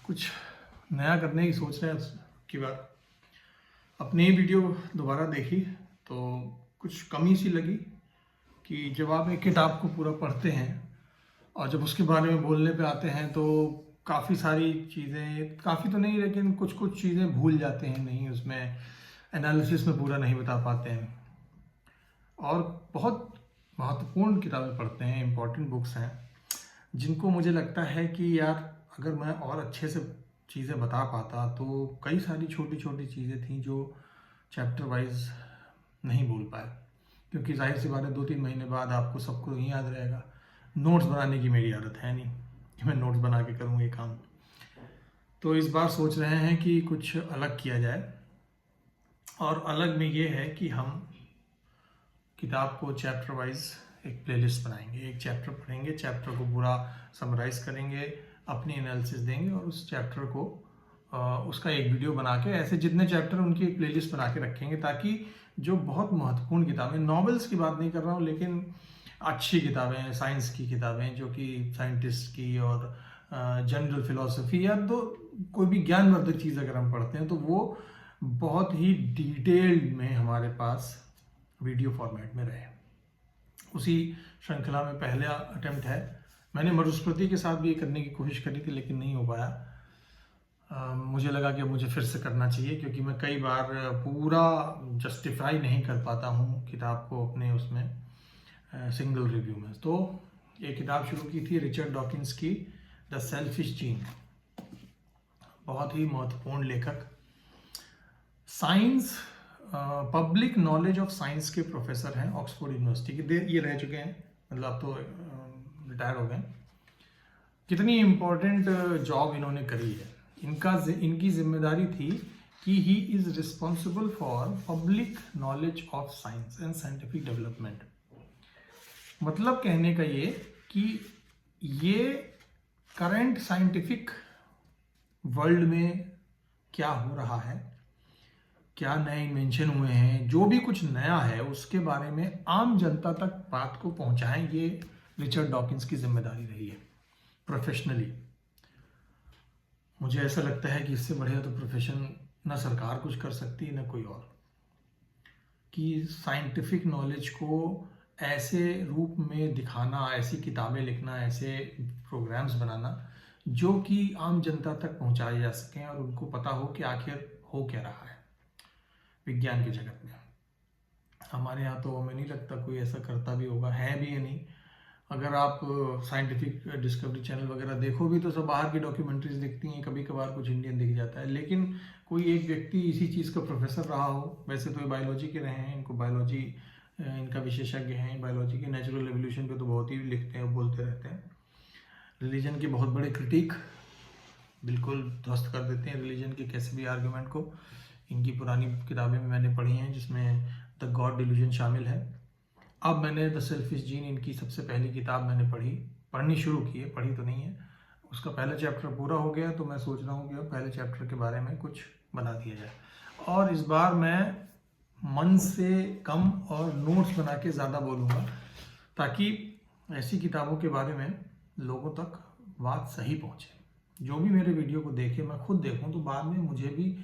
कुछ नया करने की सोच रहे हैं की बार। अपनी वीडियो दोबारा देखी तो कुछ कमी सी लगी कि जब आप एक किताब को पूरा पढ़ते हैं और जब उसके बारे में बोलने पे आते हैं तो काफ़ी सारी चीज़ें, काफ़ी तो नहीं लेकिन कुछ कुछ चीज़ें भूल जाते हैं, नहीं उसमें एनालिसिस में पूरा नहीं बता पाते हैं। और बहुत महत्वपूर्ण किताबें पढ़ते हैं, इम्पॉर्टेंट बुक्स हैं जिनको मुझे लगता है कि यार अगर मैं और अच्छे से चीज़ें बता पाता तो कई सारी छोटी छोटी चीज़ें थी जो चैप्टर वाइज नहीं बोल पाए, क्योंकि जाहिर सी बात है 2-3 महीने बाद आपको सबको नहीं याद रहेगा। नोट्स बनाने की मेरी आदत है नहीं कि मैं नोट्स बना के करूँ ये काम। तो इस बार सोच रहे हैं कि कुछ अलग किया जाए, और अलग में ये है कि हम किताब को चैप्टर वाइज एक प्लेलिस्ट बनाएंगे। एक चैप्टर पढ़ेंगे, चैप्टर को पूरा समराइज़ करेंगे, अपनी एनालिसिस देंगे और उस चैप्टर को उसका एक वीडियो बना के, ऐसे जितने चैप्टर उनकी एक प्लेलिस्ट बना के रखेंगे, ताकि जो बहुत महत्वपूर्ण किताबें, नॉवेल्स की बात नहीं कर रहा हूँ लेकिन अच्छी किताबें, साइंस की किताबें जो कि साइंटिस्ट की और जनरल फिलोसफी या तो कोई भी ज्ञानवर्धक चीज़ अगर हम पढ़ते हैं तो वो बहुत ही डिटेल्ड में हमारे पास वीडियो फॉर्मेट में रहे। उसी श्रृंखला में पहला अटेम्प्ट है। मैंने मनुस्मृति के साथ भी ये करने की कोशिश करी थी लेकिन नहीं हो पाया। मुझे लगा कि मुझे फिर से करना चाहिए, क्योंकि मैं कई बार पूरा जस्टिफाई नहीं कर पाता हूँ किताब को अपने उसमें सिंगल रिव्यू में। तो एक किताब शुरू की थी रिचर्ड डॉकिंस की, द सेल्फिश जीन। बहुत ही महत्वपूर्ण लेखक, science public knowledge of science के प्रोफेसर हैं ऑक्सफोर्ड यूनिवर्सिटी के। ये रह चुके हैं, मतलब अब तो रिटायर हो गए। कितनी इम्पोर्टेंट जॉब इन्होंने करी है। इनकी जिम्मेदारी थी कि he is responsible for public knowledge of science and scientific development. मतलब कहने का ये कि ये करंट साइंटिफिक वर्ल्ड में क्या हो रहा है, क्या नए इन्वेंशन हुए हैं, जो भी कुछ नया है उसके बारे में आम जनता तक बात को पहुंचाएं, ये रिचर्ड डॉकिंस की जिम्मेदारी रही है प्रोफेशनली। मुझे ऐसा लगता है कि इससे बढ़िया तो प्रोफेशन ना सरकार कुछ कर सकती है ना कोई और, कि साइंटिफिक नॉलेज को ऐसे रूप में दिखाना, ऐसी किताबें लिखना, ऐसे प्रोग्राम्स बनाना जो कि आम जनता तक पहुंचाए जा सकें और उनको पता हो कि आखिर हो क्या रहा है विज्ञान के जगत में। हमारे यहाँ तो हमें नहीं लगता कोई ऐसा करता भी होगा, है भी या नहीं। अगर आप साइंटिफिक डिस्कवरी चैनल वगैरह देखो भी तो सब बाहर की डॉक्यूमेंट्रीज दिखती हैं, कभी कभार कुछ इंडियन दिख जाता है, लेकिन कोई एक व्यक्ति इसी चीज़ का प्रोफेसर रहा हो। वैसे तो ये बायोलॉजी के रहे हैं, इनको बायोलॉजी इनका विशेषज्ञ हैं बायोलॉजी के। नेचुरल एवोल्यूशन पे तो बहुत ही लिखते हैं, बोलते रहते हैं। रिलीजन के बहुत बड़े क्रिटिक, बिल्कुल ध्वस्त कर देते हैं रिलीजन के कैसे भी आर्गूमेंट को। इनकी पुरानी किताबें में मैंने पढ़ी हैं जिसमें द गॉड डिल्यूजन शामिल है। अब मैंने द सेल्फिश जीन, इनकी सबसे पहली किताब मैंने पढ़नी शुरू की है, पढ़ी तो नहीं है। उसका पहला चैप्टर पूरा हो गया तो मैं सोच रहा हूँ कि अब पहले चैप्टर के बारे में कुछ बना दिया जाए। और इस बार मैं मन से कम और नोट्स बना के ज़्यादा बोलूँगा, ताकि ऐसी किताबों के बारे में लोगों तक बात सही पहुँचे। जो भी मेरे वीडियो को देखे, मैं खुद देखूँ तो बाद में मुझे भी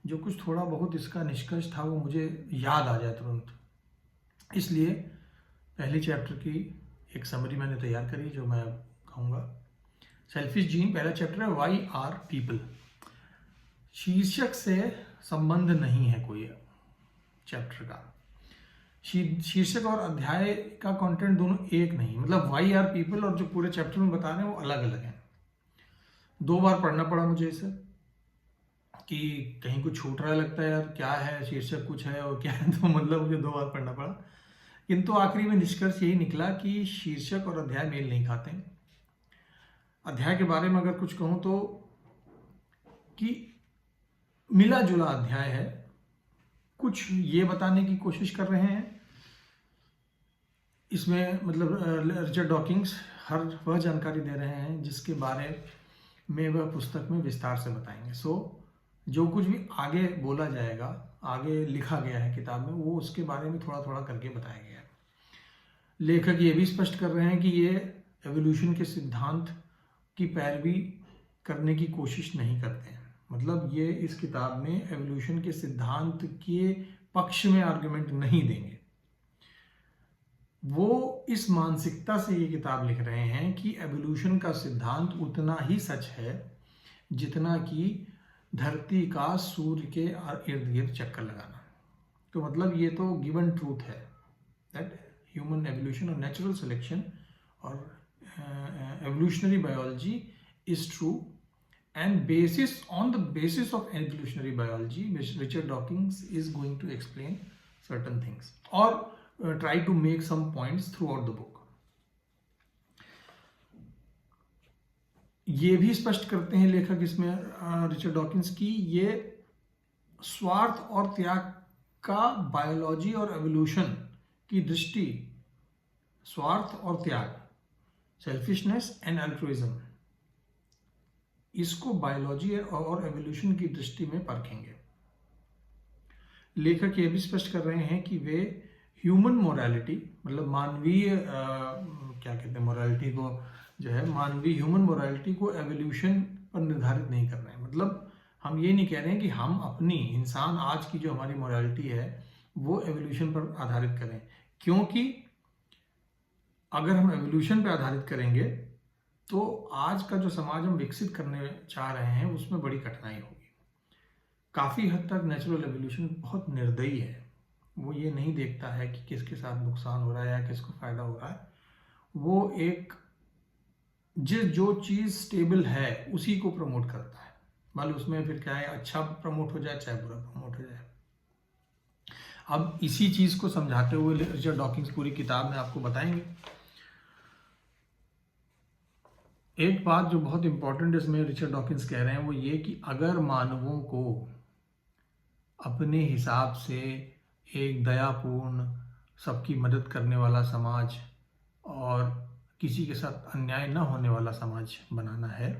जो कुछ थोड़ा बहुत इसका निष्कर्ष था वो मुझे याद आ जाए तुरंत। इसलिए पहले चैप्टर की एक समरी मैंने तैयार करी जो मैं कहूँगा। सेल्फिश जीन पहला चैप्टर है, वाई आर पीपल। शीर्षक से संबंध नहीं है कोई चैप्टर का। शीर्षक और अध्याय का कंटेंट दोनों एक नहीं, मतलब वाई आर पीपल और जो पूरे चैप्टर में बता रहे हैं वो अलग अलग हैं। 2 बार पढ़ना पड़ा मुझे इसे, कि कहीं कुछ छूट रहा है, लगता है यार क्या है, शीर्षक कुछ है और क्या है, तो मतलब मुझे 2 बार पढ़ना पड़ा। किंतु आखिरी में निष्कर्ष यही निकला कि शीर्षक और अध्याय मेल नहीं खाते। अध्याय के बारे में अगर कुछ कहूं तो कि मिला जुला अध्याय है। कुछ ये बताने की कोशिश कर रहे हैं इसमें, मतलब रिचर्ड डॉकिंस हर वह जानकारी दे रहे हैं जिसके बारे में वह पुस्तक में विस्तार से बताएंगे। जो कुछ भी आगे बोला जाएगा, आगे लिखा गया है किताब में, वो उसके बारे में थोड़ा थोड़ा करके बताया गया है। लेखक ये भी स्पष्ट कर रहे हैं कि ये एवोल्यूशन के सिद्धांत की पैरवी करने की कोशिश नहीं करते हैं। मतलब ये इस किताब में एवोल्यूशन के सिद्धांत के पक्ष में आर्गुमेंट नहीं देंगे। वो इस मानसिकता से ये किताब लिख रहे हैं कि एवोल्यूशन का सिद्धांत उतना ही सच है जितना कि धरती का सूर्य के इर्द गिर्द चक्कर लगाना। तो मतलब ये तो गिवन ट्रूथ है दैट ह्यूमन एवोल्यूशन और नेचुरल सिलेक्शन और evolutionary biology is true, and on the basis of evolutionary biology, Richard Dawkins is going to explain certain things or try to make some points throughout the book. ये भी स्पष्ट करते हैं लेखक इसमें Richard Dawkins की ये स्वार्थ और त्याग का बायोलॉजी और एवोल्यूशन की दृष्टि, स्वार्थ और त्याग, सेल्फिशनेस एंड अल्ट्रुइज्म, इसको बायोलॉजी और एवोल्यूशन की दृष्टि में परखेंगे। लेखक ये भी स्पष्ट कर रहे हैं कि वे ह्यूमन मोरालिटी, मतलब मानवीय क्या कहते हैं मोरालिटी को, जो है मानवीय ह्यूमन मोरालिटी को एवोल्यूशन पर निर्धारित नहीं कर रहे हैं। मतलब हम ये नहीं कह रहे हैं कि हम अपनी इंसान आज की जो हमारी मोरालिटी है वो एवोल्यूशन पर आधारित करें, क्योंकि अगर हम एवोल्यूशन पर आधारित करेंगे तो आज का जो समाज हम विकसित करने चाह रहे हैं उसमें बड़ी कठिनाई होगी। काफ़ी हद तक नेचुरल एवोल्यूशन बहुत निर्दयी है, वो ये नहीं देखता है कि किसके साथ नुकसान हो रहा है या किसको फ़ायदा हो रहा है। वो एक जो चीज़ स्टेबल है उसी को प्रमोट करता है, भले उसमें फिर क्या है अच्छा प्रमोट हो जाए चाहे बुरा प्रमोट हो जाए। अब इसी चीज़ को समझाते हुए रिचर्ड डॉकिंस पूरी किताब में आपको बताएंगे। एक बात जो बहुत इंपॉर्टेंट इसमें रिचर्ड डॉकिंस कह रहे हैं वो ये कि अगर मानवों को अपने हिसाब से एक दयापूर्ण, सबकी मदद करने वाला समाज और किसी के साथ अन्याय न होने वाला समाज बनाना है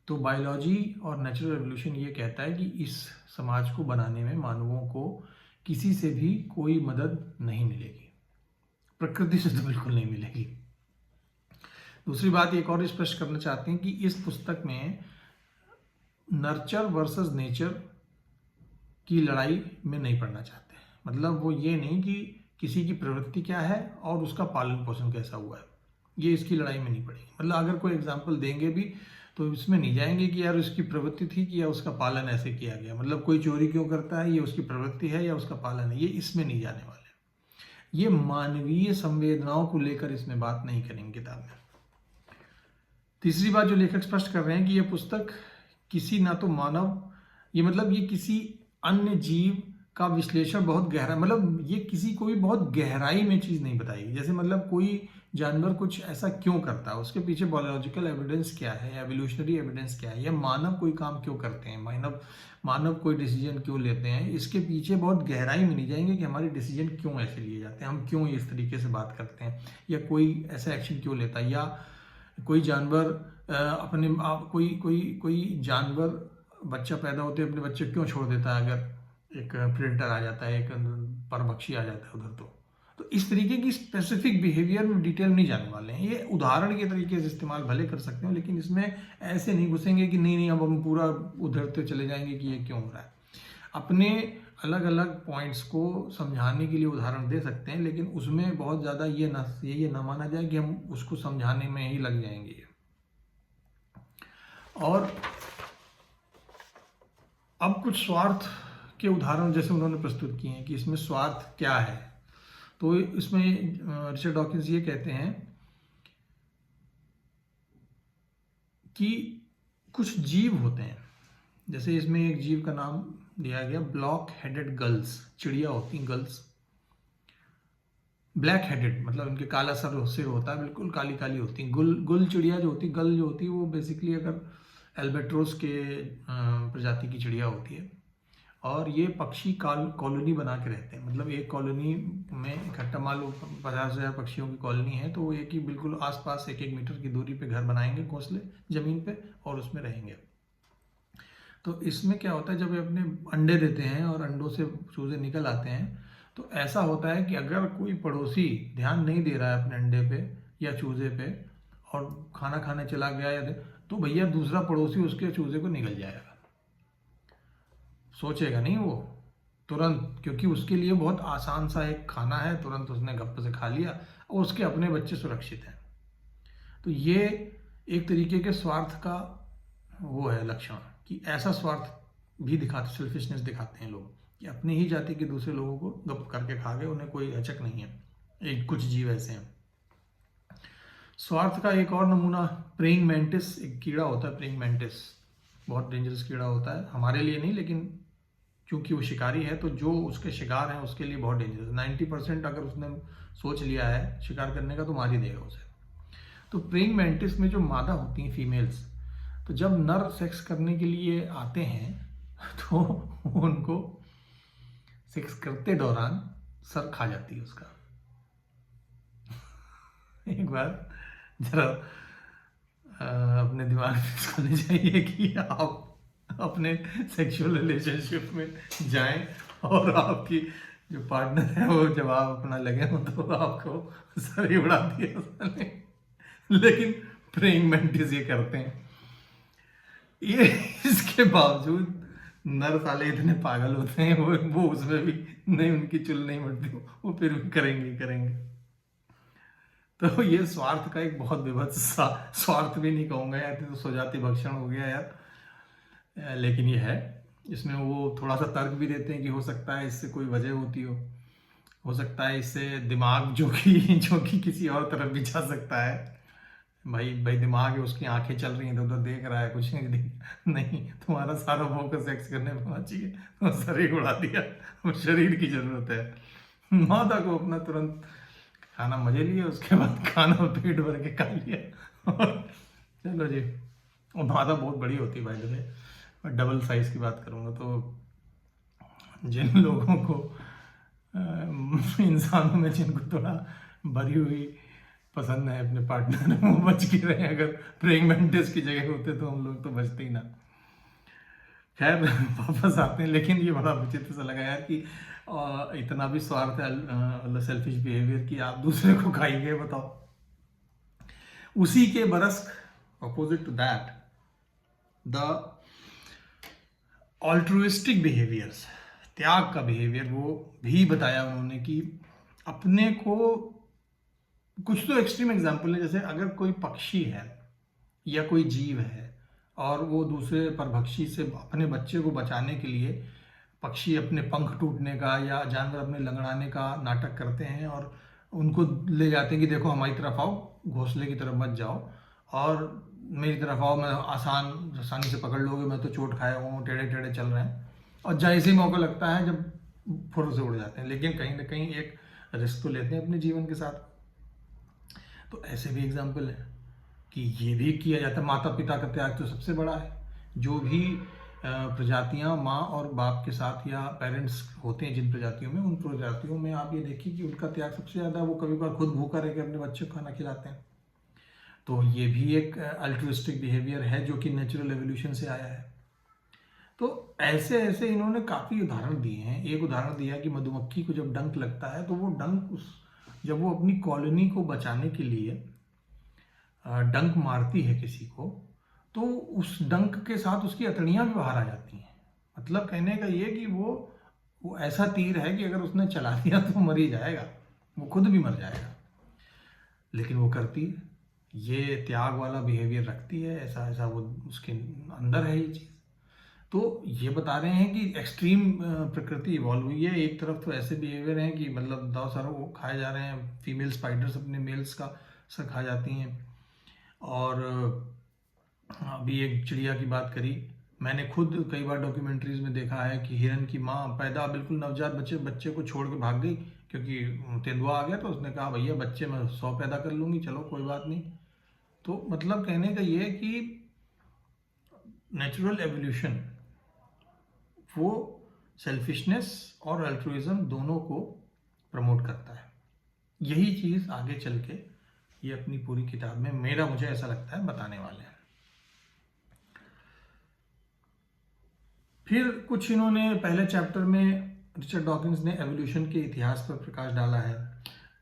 तो बायोलॉजी और नेचुरल एवोल्यूशन ये कहता है कि इस समाज को बनाने में मानवों को किसी से भी कोई मदद नहीं मिलेगी, प्रकृति से तो बिल्कुल नहीं मिलेगी। दूसरी बात एक और स्पष्ट करना चाहते हैं कि इस पुस्तक में नर्चर वर्सेस नेचर की लड़ाई में नहीं पढ़ना चाहते हैं। मतलब वो ये नहीं कि किसी की प्रवृत्ति क्या है और उसका पालन पोषण कैसा हुआ है, ये इसकी लड़ाई में नहीं पड़ेगी। मतलब अगर कोई एग्जाम्पल देंगे भी तो इसमें नहीं जाएंगे कि यार उसकी प्रवृत्ति थी कि या उसका पालन ऐसे किया गया, मतलब कोई चोरी क्यों करता है ये उसकी प्रवृत्ति है या उसका पालन है, ये इसमें नहीं जाने वाले। ये मानवीय संवेदनाओं को लेकर इसमें बात नहीं करेंगे किताब में। तीसरी बात जो लेखक स्पष्ट कर रहे हैं कि यह पुस्तक किसी ना तो मानव, ये मतलब ये किसी अन्य जीव का विश्लेषण बहुत गहरा, मतलब ये किसी को भी बहुत गहराई में चीज़ नहीं बताएगी। जैसे मतलब कोई जानवर कुछ ऐसा क्यों करता है, उसके पीछे बायोलॉजिकल एविडेंस क्या है, एवोल्यूशनरी एविडेंस क्या है, या मानव कोई काम क्यों करते हैं, मानव कोई डिसीजन क्यों लेते हैं, इसके पीछे बहुत गहराई में नहीं जाएंगे कि हमारे डिसीजन क्यों ऐसे लिए जाते हैं, हम क्यों इस तरीके से बात करते हैं, या कोई ऐसा एक्शन क्यों लेता है, या कोई जानवर अपने कोई जानवर बच्चा पैदा होते अपने बच्चे क्यों छोड़ देता है अगर एक प्रेडेटर आ जाता है, एक परभक्षी आ जाता है उधर। तो इस तरीके की स्पेसिफिक बिहेवियर में डिटेल नहीं जाने वाले हैं। ये उदाहरण के तरीके से इस्तेमाल भले कर सकते हो, लेकिन इसमें ऐसे नहीं घुसेंगे कि नहीं अब हम पूरा उधरते चले जाएंगे कि ये क्यों हो रहा है। अपने अलग अलग पॉइंट्स को समझाने के लिए उदाहरण दे सकते हैं, लेकिन उसमें बहुत ज़्यादा ये ना माना जाए कि हम उसको समझाने में ही लग जाएंगे। और अब कुछ स्वार्थ के उदाहरण जैसे उन्होंने प्रस्तुत किए हैं कि इसमें स्वार्थ क्या है। तो इसमें रिचर्ड डॉकिंस ये कहते हैं कि कुछ जीव होते हैं, जैसे इसमें एक जीव का नाम दिया गया ब्लॉक हेडेड गल्स, चिड़िया होती हैं गल्स, ब्लैक हेडेड मतलब इनके काला सिर होता है, बिल्कुल काली काली होती हैं। गुल चिड़िया जो होती, गल जो होती है वो बेसिकली अगर एल्बेट्रोस के प्रजाति की चिड़िया होती है, और ये पक्षी कॉलोनी बना के रहते हैं। मतलब एक कॉलोनी में इकट्ठा मान लो 50,000 पक्षियों की कॉलोनी है, तो वो एक ही बिल्कुल आसपास 1-1 मीटर की दूरी पे घर बनाएंगे घोंसले ज़मीन पे और उसमें रहेंगे। तो इसमें क्या होता है, जब ये अपने अंडे देते हैं और अंडों से चूजे निकल आते हैं, तो ऐसा होता है कि अगर कोई पड़ोसी ध्यान नहीं दे रहा है अपने अंडे पे या चूजे पे और खाना खाने चला गया, या तो भैया दूसरा पड़ोसी उसके चूजे को निगल जाएगा, सोचेगा नहीं वो तुरंत, क्योंकि उसके लिए बहुत आसान सा एक खाना है, तुरंत उसने गप से खा लिया और उसके अपने बच्चे सुरक्षित हैं। तो ये एक तरीके के स्वार्थ का वो है लक्षण, कि ऐसा स्वार्थ भी दिखाते, सेल्फिशनेस दिखाते हैं लोग, कि अपनी ही जाति के दूसरे लोगों को गप करके खा गए, उन्हें कोई अचक नहीं है। एक कुछ जीव ऐसे हैं। स्वार्थ का एक और नमूना प्रेइंग मैंटिस, एक कीड़ा होता है प्रेइंग मैंटिस, बहुत डेंजरस कीड़ा होता है, हमारे लिए नहीं, लेकिन क्योंकि वो शिकारी है तो जो उसके शिकार हैं उसके लिए बहुत डेंजरस है। 90% अगर उसने सोच लिया है शिकार करने का तो मार ही देगा उसे। तो प्रेइंग मैंटिस में जो मादा होती हैं फीमेल्स, तो जब नर सेक्स करने के लिए आते हैं तो उनको सेक्स करते दौरान सर खा जाती है उसका। एक बार जरा अपने दिमाग में इसको ले जाइए कि आप अपने सेक्सुअल रिलेशनशिप में जाएं और आपकी जो पार्टनर है वो जब आप अपना लगे हो तो आपको सर ही उड़ा दिया उसने, लेकिन प्रेइंग मैंटिस ये करते हैं। ये इसके बावजूद नर साले इतने पागल होते हैं, वो उसमें भी नहीं, उनकी चुल नहीं बढ़ती, वो फिर भी करेंगे करेंगे। तो ये स्वार्थ का एक बहुत विभत्स स्वार्थ भी नहीं कहूँगा यार, तो स्वजाति भक्षण हो गया यार, लेकिन ये है। इसमें वो थोड़ा सा तर्क भी देते हैं कि हो सकता है इससे कोई वजह होती हो सकता है इससे दिमाग जो कि किसी और तरफ भी जा सकता है। भाई दिमाग है, उसकी आंखें चल रही हैं तो उधर देख रहा है, कुछ नहीं तुम्हारा सारा फोकस सेक्स करने पर होना चाहिए, तो शरीर उड़ा दिया। शरीर की जरूरत है। मादा को अपना तुरंत खाना मजे लिए, उसके बाद खाना पेट भर के खा लिया और चलो जी। और मादा बहुत बड़ी होती है भाई, मैं डबल साइज की बात करूँगा तो जिन लोगों को इंसानों में जिनको थोड़ा भरी हुई पसंद है अपने पार्टनर, वो बच के रहे। अगर प्रेइंग मैंटिस की जगह होते तो हम लोग तो बचते ही ना। खैर वापस आते हैं, लेकिन ये बड़ा विचित्र सा लगा यार कि इतना भी स्वार्थ है, सेल्फिश बिहेवियर कि आप दूसरे को खाइए, बताओ। उसी के बरस opposite to that the altruistic behaviours, त्याग का बिहेवियर, वो भी बताया उन्होंने कि अपने को, कुछ तो एक्सट्रीम एग्जाम्पल है, जैसे अगर कोई पक्षी है या कोई जीव है और वो दूसरे परभक्षी से अपने बच्चे को बचाने के लिए, पक्षी अपने पंख टूटने का या जानवर अपने लंगड़ाने का नाटक करते हैं और उनको ले जाते हैं कि देखो हमारी तरफ आओ, घोंसले की तरफ मत जाओ और मेरी तरफ आओ, मैं आसानी से पकड़ लोगे, मैं तो चोट खाया हूँ, टेढ़े टेढ़े चल रहे हैं। और जैसे ही मौका लगता है जब फुर से उड़ जाते हैं, लेकिन कहीं ना कहीं एक रिस्क तो लेते हैं अपने जीवन के साथ। तो ऐसे भी एग्जाम्पल है कि ये भी किया जाता है। माता पिता का त्याग तो सबसे बड़ा है। जो भी प्रजातियां माँ और बाप के साथ या पेरेंट्स होते हैं जिन प्रजातियों में, उन प्रजातियों में आप ये देखिए कि उनका त्याग सबसे ज़्यादा, वो कभी बार खुद भूखा रह के अपने बच्चे को खाना खिलाते हैं। तो ये भी एक अल्ट्रुइस्टिक बिहेवियर है जो कि नेचुरल एवोल्यूशन से आया है। तो ऐसे ऐसे इन्होंने काफ़ी उदाहरण दिए हैं। एक उदाहरण दिया कि मधुमक्खी को जब डंक लगता है तो वो डंक जब वो अपनी कॉलोनी को बचाने के लिए डंक मारती है किसी को, तो उस डंक के साथ उसकी अतड़ियाँ भी बाहर आ जाती हैं। मतलब कहने का ये कि वो ऐसा तीर है कि अगर उसने चला दिया तो मर ही जाएगा, वो खुद भी मर जाएगा, लेकिन वो करती है। ये त्याग वाला बिहेवियर रखती है, ऐसा ऐसा वो उसके अंदर है ये चीज़। तो ये बता रहे हैं कि एक्सट्रीम प्रकृति इवॉल्व हुई है। एक तरफ तो ऐसे बिहेवियर हैं कि मतलब दाव सारों को खाए जा रहे हैं, फीमेल स्पाइडर्स अपने मेल्स का सर खा जाती हैं। और अभी एक चिड़िया की बात करी, मैंने खुद कई बार डॉक्यूमेंट्रीज में देखा है कि हिरन की माँ पैदा बिल्कुल नवजात बच्चे को छोड़ के भाग गई, क्योंकि तेंदुआ आ गया तो उसने कहा भैया बच्चे मैं 100 पैदा कर लूँगी, चलो कोई बात नहीं। तो मतलब कहने का ये कि नेचुरल एवोल्यूशन वो सेल्फिशनेस और अल्ट्रुइज्म दोनों को प्रमोट करता है। यही चीज़ आगे चल के ये अपनी पूरी किताब में, मुझे ऐसा लगता है, बताने वाले हैं। फिर कुछ इन्होंने पहले चैप्टर में, रिचर्ड डॉकिंस ने एवोल्यूशन के इतिहास पर प्रकाश डाला है।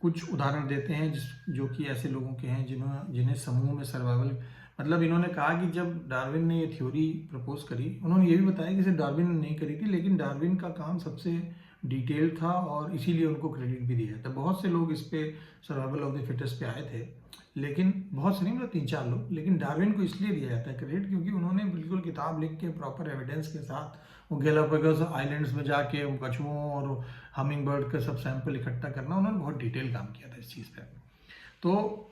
कुछ उदाहरण देते हैं जो कि ऐसे लोगों के हैं जिन्हें समूह में सर्वाइवल मतलब इन्होंने कहा कि जब डार्विन ने ये थ्योरी प्रपोज करी, उन्होंने ये भी बताया कि सिर्फ डार्विन ने नहीं करी थी, लेकिन डार्विन का काम सबसे डिटेल था और इसीलिए उनको क्रेडिट भी दिया था। बहुत से लोग इस पे सर्वाइवल ऑफ द फिटेस्ट पे आए थे, लेकिन बहुत से नहीं, मतलब 3-4 लोग, लेकिन डार्विन को इसलिए दिया जाता है क्रेडिट क्योंकि उन्होंने बिल्कुल किताब लिख के प्रॉपर एविडेंस के साथ वो गैलापागोस आइलैंड्स में जाके वो कछुओं और हमिंग बर्ड का सब सैंपल इकट्ठा करना, उन्होंने बहुत डिटेल काम किया था इस चीज़ पे। तो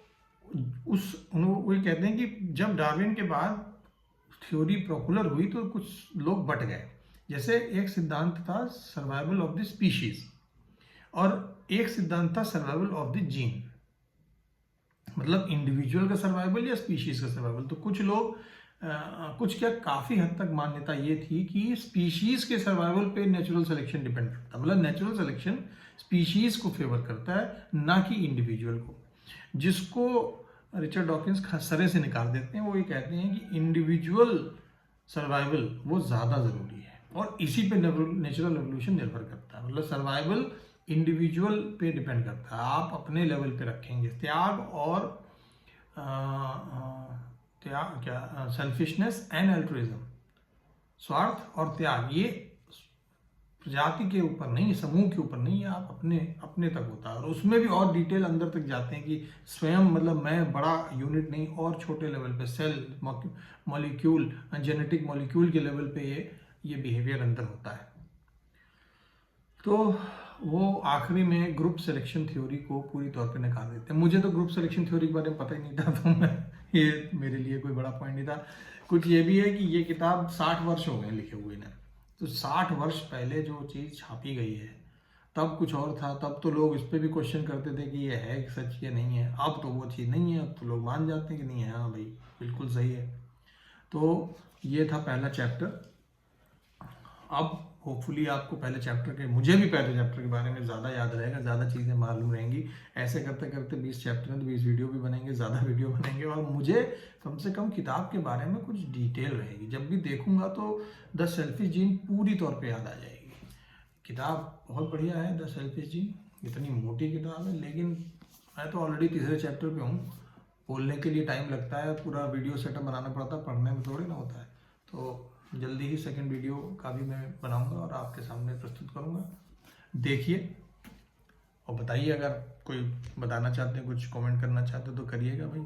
वो ये कहते हैं कि जब डार्विन के बाद थ्योरी पॉपुलर हुई तो कुछ लोग बट गए। जैसे एक सिद्धांत था सर्वाइवल ऑफ द स्पीशीज और एक सिद्धांत था सर्वाइवल ऑफ द जीन, मतलब इंडिविजुअल का सर्वाइवल या स्पीशीज का सर्वाइवल। तो कुछ लोग कुछ क्या काफ़ी हद तक मान्यता ये थी कि स्पीशीज के सर्वाइवल पे नेचुरल सिलेक्शन डिपेंड करता है, मतलब नेचुरल सिलेक्शन स्पीशीज को फेवर करता है ना कि इंडिविजुअल को, जिसको रिचर्ड डॉकिंस खसरे से निकाल देते हैं। वो ये कहते हैं कि इंडिविजुअल सर्वाइवल वो ज़्यादा ज़रूरी है और इसी पे नेचुरल एवोल्यूशन निर्भर करता है, मतलब सर्वाइवल इंडिविजुअल पे डिपेंड करता है। आप अपने लेवल पे रखेंगे त्याग और त्याग क्या सेल्फिशनेस एंड अल्ट्रुइज्म, स्वार्थ और त्याग, ये प्रजाति के ऊपर नहीं, समूह के ऊपर नहीं, आप अपने अपने तक होता है। और उसमें भी और डिटेल अंदर तक जाते हैं कि स्वयं, मतलब मैं बड़ा यूनिट नहीं, और छोटे लेवल पे सेल मॉलिक्यूल जेनेटिक मॉलिक्यूल के लेवल पे ये बिहेवियर अंदर होता है। तो वो आखिरी में ग्रुप सिलेक्शन थ्योरी को पूरी तौर पे नकार देते हैं। मुझे तो ग्रुप सिलेक्शन थ्योरी के बारे में पता ही नहीं था, तो मैं ये मेरे लिए कोई बड़ा पॉइंट नहीं था। कुछ ये भी है कि ये किताब 60 वर्ष हो गए लिखे हुए ने, तो 60 वर्ष पहले जो चीज़ छापी गई है तब कुछ और था, तब तो लोग इस पर भी क्वेश्चन करते थे कि ये है सच ये नहीं है। अब तो वो चीज़ नहीं है, अब तो लोग मान जाते हैं कि नहीं है, हाँ भाई बिल्कुल सही है। तो ये था पहला चैप्टर। अब होपफुली आपको पहले चैप्टर के, मुझे भी पहले चैप्टर के बारे में ज़्यादा याद रहेगा, ज़्यादा चीज़ें मालूम रहेंगी। ऐसे करते करते 20 चैप्टर हैं तो 20 वीडियो भी बनेंगे, ज़्यादा वीडियो बनेंगे, और मुझे कम से कम किताब के बारे में कुछ डिटेल रहेगी। जब भी देखूंगा तो द सेल्फिश जीन पूरी तौर पे याद आ जाएगी। किताब बहुत बढ़िया है द सेल्फिश जीन, इतनी मोटी किताब है, लेकिन मैं तो ऑलरेडी तीसरे चैप्टर पे हूँ। बोलने के लिए टाइम लगता है, पूरा वीडियो सेटअप बनाना पड़ता है, पढ़ने में थोड़ी ना होता है। तो जल्दी ही सेकंड वीडियो का भी मैं बनाऊंगा और आपके सामने प्रस्तुत करूंगा। देखिए और बताइए, अगर कोई बताना चाहते हैं, कुछ कमेंट करना चाहते हैं तो करिएगा भाई।